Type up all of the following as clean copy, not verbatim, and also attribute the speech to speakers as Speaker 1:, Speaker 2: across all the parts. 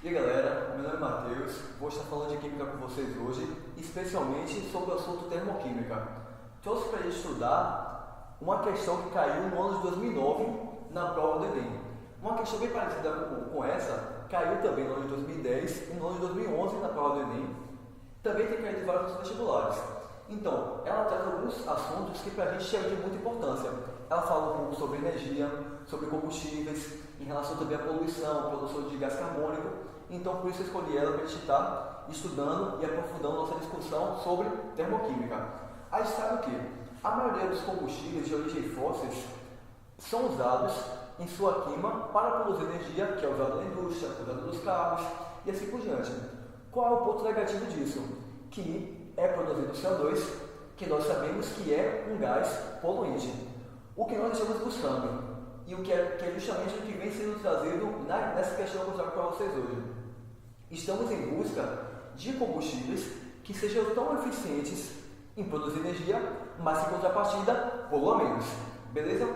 Speaker 1: E aí galera, meu nome é Matheus, vou estar falando de Química com vocês hoje, especialmente sobre o assunto termoquímica. Trouxe para a gente estudar uma questão que caiu no ano de 2009 na prova do Enem. Uma questão bem parecida com essa, caiu também no ano de 2010 e no ano de 2011 na prova do Enem. Também tem caído em vários vestibulares. Então, ela traz alguns assuntos que para a gente é de muita importância. Ela fala um pouco sobre energia, sobre combustíveis, em relação também à poluição, produção de gás carbônico. Então, por isso eu escolhi ela para a gente estar estudando e aprofundando nossa discussão sobre termoquímica. A gente sabe o que? A maioria dos combustíveis de origem fósseis são usados em sua queima para produzir energia, que é usada na indústria, usada nos carros e assim por diante. Qual é o ponto negativo disso? Que é produzido CO2, que nós sabemos que é um gás poluente. O que nós estamos buscando e o que é justamente o que vem sendo trazido nessa questão que eu trago para vocês hoje. Estamos em busca de combustíveis que sejam tão eficientes em produzir energia, mas em contrapartida poluam menos. Beleza?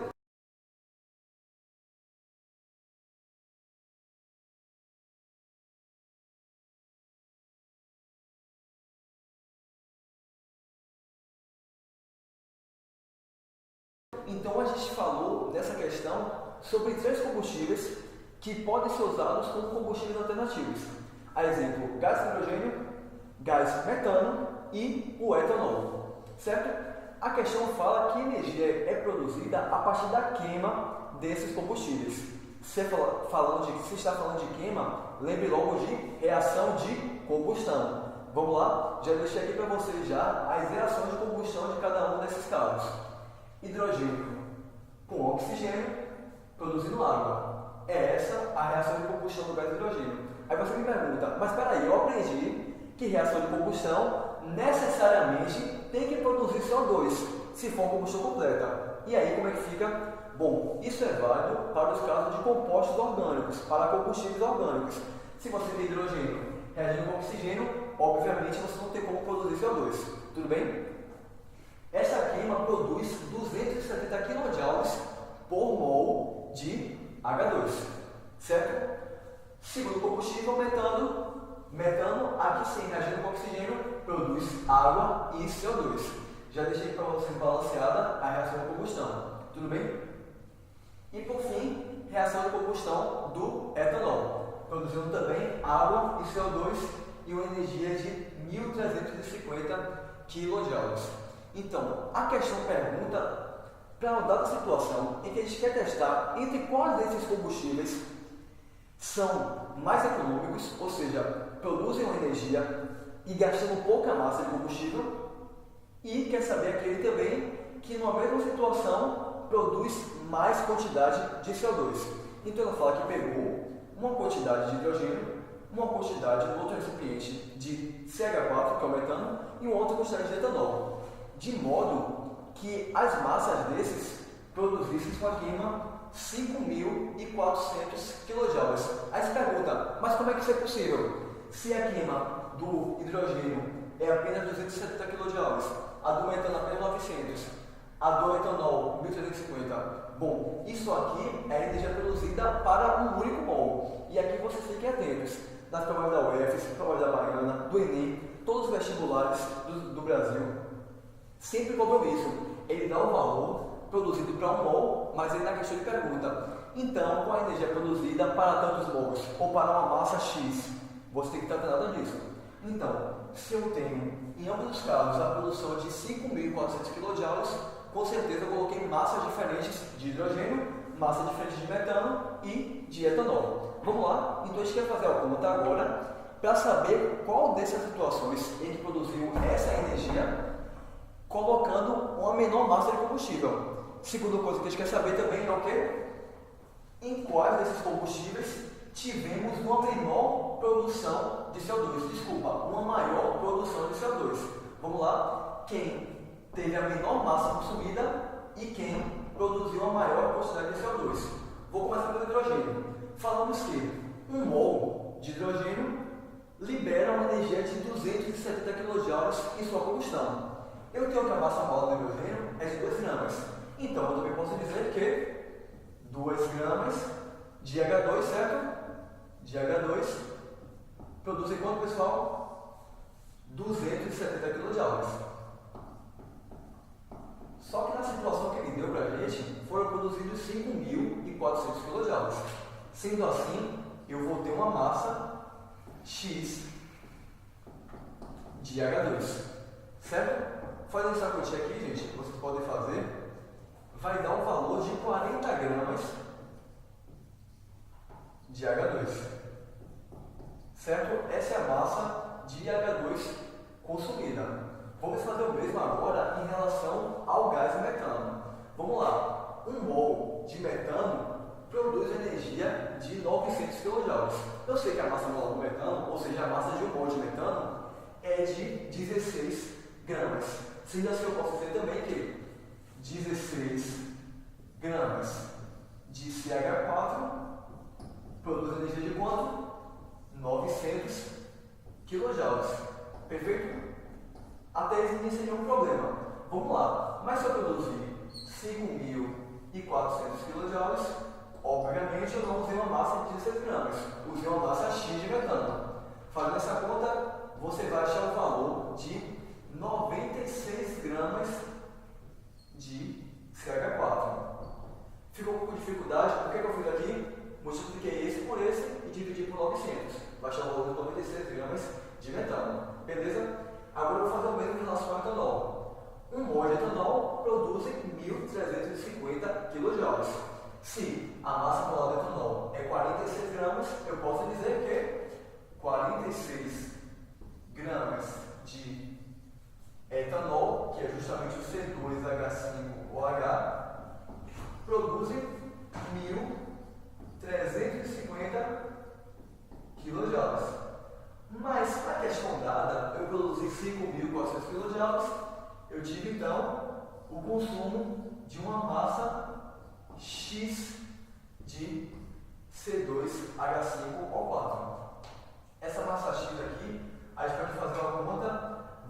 Speaker 1: Então a gente falou nessa questão sobre três combustíveis que podem ser usados como combustíveis alternativos. A exemplo, gás hidrogênio, gás metano e o etanol. Certo? A questão fala que a energia é produzida a partir da queima desses combustíveis. Se está falando de queima, lembre logo de reação de combustão. Vamos lá? Já deixei aqui para vocês já as reações de combustão de cada um desses casos. Hidrogênio com oxigênio produzindo água. É essa a reação de combustão do gás hidrogênio. Aí você me pergunta, mas espera aí, eu aprendi que reação de combustão necessariamente tem que produzir CO2, se for combustão completa. E aí como é que fica? Bom, isso é válido para os casos de compostos orgânicos, para combustíveis orgânicos. Se você tem hidrogênio reagindo com oxigênio, obviamente você não tem como produzir CO2. Tudo bem? Essa queima produz 270 kJ por mol de H2, certo? Segundo combustível, metano, aqui sim, reagindo com oxigênio, produz água e CO2. Já deixei para vocês balanceada a reação de combustão, tudo bem? E por fim, reação de combustão do etanol, produzindo também água e CO2 e uma energia de 1.350 kJ. Então, a questão pergunta para uma dada situação em que a gente quer testar entre quais desses combustíveis são mais econômicos, ou seja, produzem uma energia e gastando pouca massa de combustível, e quer saber aquele também que numa mesma situação produz mais quantidade de CO2. Então ela fala que pegou uma quantidade de hidrogênio, uma quantidade no outro recipiente de CH4, que é o metano, e uma outra quantidade de etanol, de modo que as massas desses produzissem sua queima 5.400 kJ. Aí se pergunta, mas como é que isso é possível? Se a queima do hidrogênio é apenas 270 kJ, a do metano apenas 900, a do etanol 1.350. Bom, isso aqui é a energia produzida para um único mol. E aqui vocês fiquem atentos. Nas provas da UFES, provas da Baiana, do Enem, todos os vestibulares do Brasil sempre cobram isso. Ele dá o valor produzido para um mol, mas ele na questão de pergunta. Então, qual a energia produzida para tantos mols ou para uma massa X? Você tem que estar atento nisso. Então, se eu tenho, em ambos os casos, a produção de 5.400 kJ, com certeza eu coloquei massas diferentes de hidrogênio, massa diferente de metano e de etanol. Vamos lá? Então, a gente quer fazer a conta agora para saber qual dessas situações ele produziu essa energia colocando uma menor massa de combustível. Segunda coisa que a gente quer saber também é o quê? Em quais desses combustíveis tivemos uma menor produção de CO2. Desculpa, uma maior produção de CO2. Vamos lá? Quem teve a menor massa consumida e quem produziu a maior quantidade de CO2. Vou começar pelo hidrogênio. Falamos que um mol de hidrogênio libera uma energia de 270 kJ em sua combustão. Eu tenho que a massa molar do hidrogênio é de 2 gramas. Então, eu também posso dizer que 2 gramas de H2, certo? De H2 produzem quanto, pessoal? 270 kJ. Só que na situação que ele deu para a gente, foram produzidos 5.400 kJ. Sendo assim, eu vou ter uma massa X de H2. Certo? Fazendo essa continha aqui, gente, vocês podem fazer, vai dar um valor de 40 gramas de H2. Certo? Essa é a massa de H2 consumida. Vamos fazer o mesmo agora em relação ao gás metano. Vamos lá. 1 mol de metano produz energia de 900 kJ. Eu sei que a massa molar do metano, ou seja, a massa de 1 mol de metano, é de 16 gramas. Sendo assim, eu posso dizer também que 16 gramas de CH4 produz energia de quanto? 900 kJ. Perfeito? Até isso nem seria um problema. Vamos lá. Mas se eu produzir 5.400 kJ, obviamente eu não usei uma massa de 16 gramas. Usei uma massa X de metano. Fazendo essa conta, você vai achar o valor de 96 gramas de CH4. Ficou um pouco de dificuldade, o que eu fiz aqui? Multipliquei esse por esse e dividi por 900. Vai achar o valor de 96 gramas de metano. Beleza? Agora eu vou fazer o mesmo em relação ao etanol. 1 mol de etanol produz 1.350 kJ. Se a massa molar do etanol é 46 gramas, eu posso dizer que 46 gramas de etanol, que é justamente o C2H5OH, produzem 1.350 kJ. Mas para a questão dada, eu produzi 5.400 kJ, eu tive então o consumo de uma massa X de C2H5O4. Essa massa X aqui, a gente pode fazer uma conta,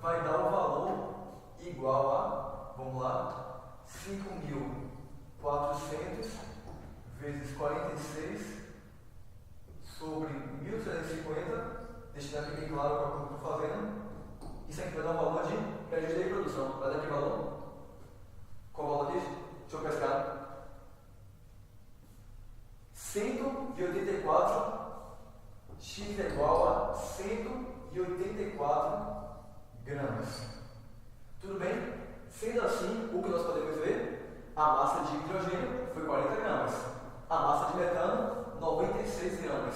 Speaker 1: vai dar o valor igual a, vamos lá, 5.400 vezes 46 sobre 1.350. Deixa aqui bem claro qual que eu estou fazendo. Isso aqui vai dar um valor de prejuízo de produção. Vai dar que valor? Qual o valor disso? Deixa eu pescar. 184. X é igual a 184 gramas. Tudo bem? Sendo assim, o que nós podemos ver? A massa de hidrogênio foi 40 gramas. A massa de metano, 96 gramas.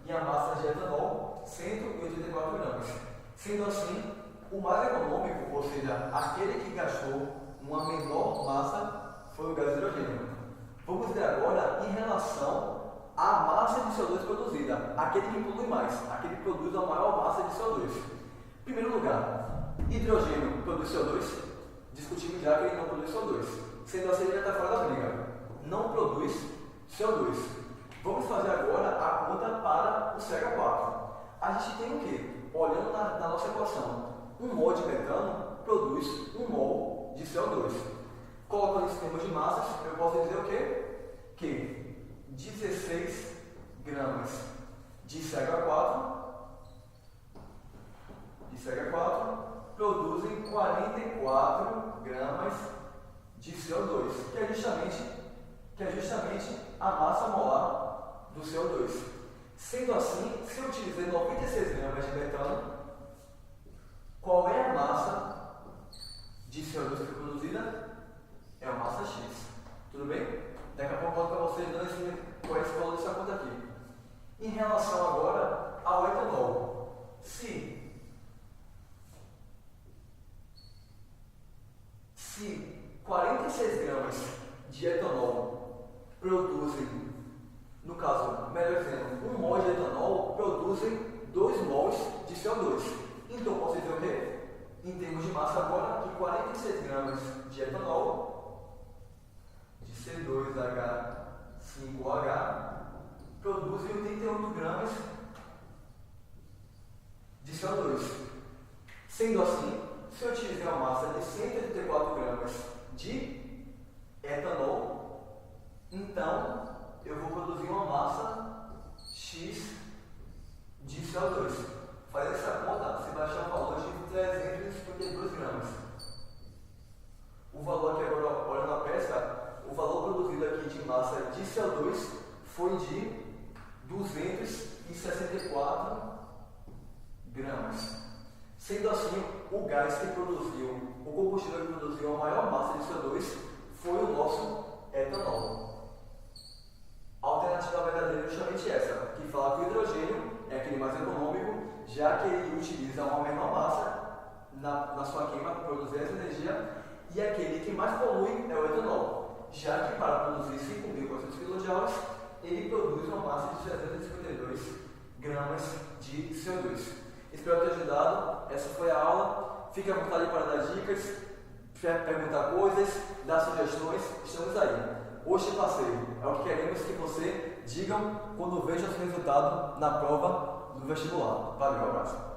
Speaker 1: E a massa de etanol, 184 gramas. Sendo assim, o mais econômico, ou seja, aquele que gastou uma menor massa, foi o gás de hidrogênio. Vamos ver agora em relação à massa de CO2 produzida, aquele que polui mais, aquele que produz a maior massa de CO2. Em primeiro lugar, hidrogênio produz CO2, discutimos já que ele não produz CO2. Sendo assim, ele já está fora da briga. Não produz CO2. Vamos fazer agora a conta para o CH4. A gente tem o quê? Olhando na nossa equação, 1 mol de metano produz 1 mol de CO2. Colocando isso em termos de massas, eu posso dizer o quê? Que 16 gramas de CH4 produzem 44 gramas de CO2, que é justamente a massa molar do CO2. Sendo assim, se eu utilizei 96 gramas de metano, qual é a massa de CO2 que foi produzida? É a massa X. Tudo bem? Daqui a pouco eu volto para vocês dando qual é esse valor dessa conta aqui. Em relação agora ao etanol, se 46 gramas de etanol produzem, no caso, melhor dizendo, 1 mol de etanol produzem 2 mols de CO2. Então, eu posso dizer o quê? Em termos de massa agora, que 46 gramas de etanol, de C2H5OH, produzem 88 gramas de CO2. Sendo assim, se eu utilizar uma massa de 184 gramas de etanol, então eu vou produzir uma massa X de CO2. Sendo assim, o gás que produziu, o combustível que produziu a maior massa de CO2 foi o nosso etanol. A alternativa verdadeira é justamente essa, que fala que o hidrogênio é aquele mais econômico, já que ele utiliza uma menor massa na sua queima para produzir essa energia, e aquele que mais polui é o etanol, já que para produzir 5.400 kJ, ele produz uma massa de 352 gramas de CO2. Espero ter ajudado. Essa foi a aula. Fique à vontade para dar dicas, perguntar coisas, dar sugestões. Estamos aí. Hoje passeio é o que queremos que você digam quando veja o seu resultado na prova do vestibular. Valeu, um abraço.